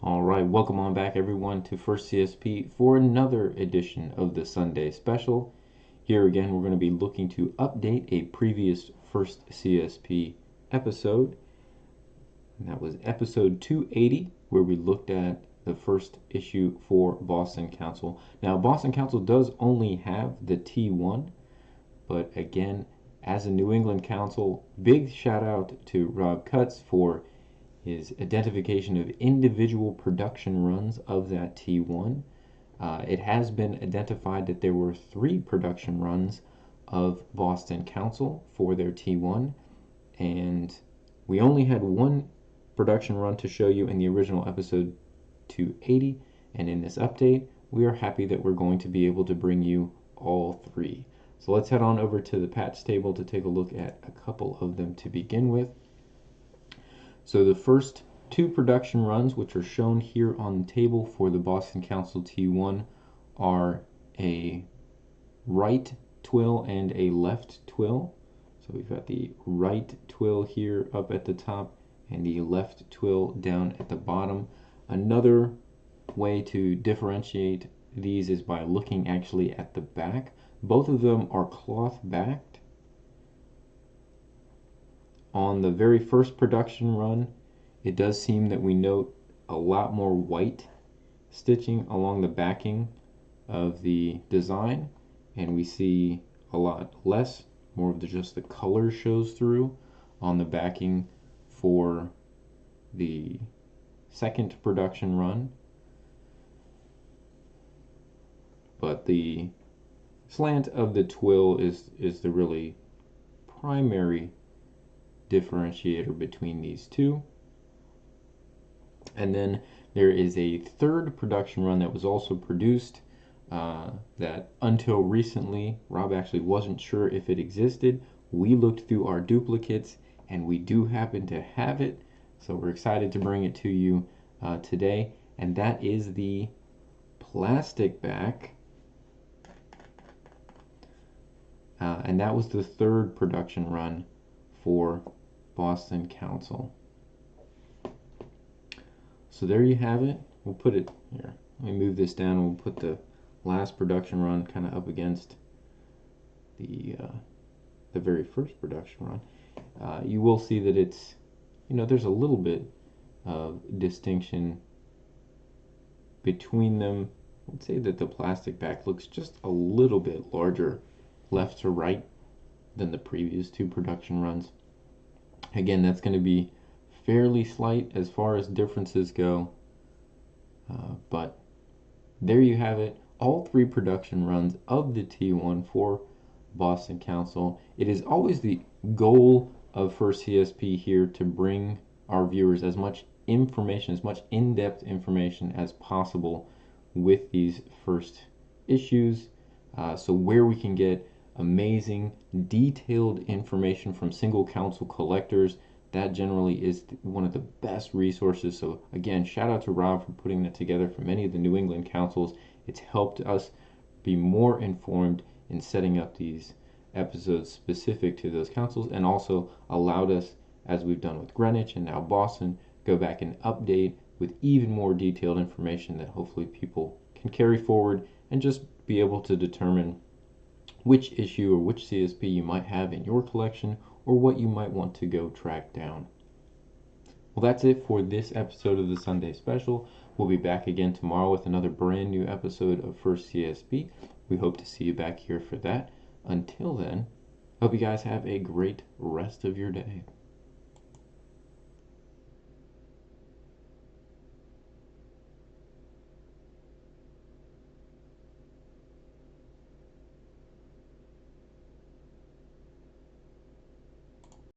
All right, welcome on back everyone to First CSP for another edition of the Sunday Special. Here again, we're going to be looking to update a previous First CSP episode. And that was episode 280, where we looked at the first issue for Boston Council. Now, Boston Council does only have the T1, but again, as a New England Council, big shout out to Rob Kutz for his identification of individual production runs of that T1. It has been identified that there were 3 production runs of Boston Council for their T1, and we only had 1 production run to show you in the original episode 280, and in this update, we are happy that we're going to be able to bring you all 3. So let's head on over to the patch table to take a look at a couple of them to begin with. So the first 2 production runs, which are shown here on the table for the Boston Council T1, are a right twill and a left twill. So we've got the right twill here up at the top and the left twill down at the bottom. Another way to differentiate these is by looking actually at the back. Both of them are cloth backed. On the very first production run, it does seem that we note a lot more white stitching along the backing of the design, and we see a lot less, more of just the color shows through on the backing for the second production run. But the slant of the twill is the really primary differentiator between these 2. And then there is a third production run that was also produced that until recently Rob actually wasn't sure if it existed. We looked through our duplicates and we do happen to have it, so we're excited to bring it to you today, and that is the plastic back. And that was the third production run for Boston Council. So there you have it. We'll put it here. Let me move this down and we'll put the last production run kind of up against the very first production run. You will see that it's, there's a little bit of distinction between them. I'd say that the plastic back looks just a little bit larger left to right than the previous 2 production runs. Again, that's going to be fairly slight as far as differences go, but there you have it, all 3 production runs of the T1 for Boston Council. It is always the goal of First CSP here to bring our viewers as much information, as much in-depth information as possible with these first issues, so where we can get amazing detailed information from single council collectors, that generally is one of the best resources. So again, shout out to Rob for putting that together for many of the New England councils. It's helped us be more informed in setting up these episodes specific to those councils, and also allowed us, as we've done with Greenwich and now Boston, go back and update with even more detailed information that hopefully people can carry forward and just be able to determine which issue or which CSP you might have in your collection, or what you might want to go track down. Well, that's it for this episode of the Sunday Special. We'll be back again tomorrow with another brand new episode of First CSP. We hope to see you back here for that. Until then, hope you guys have a great rest of your day.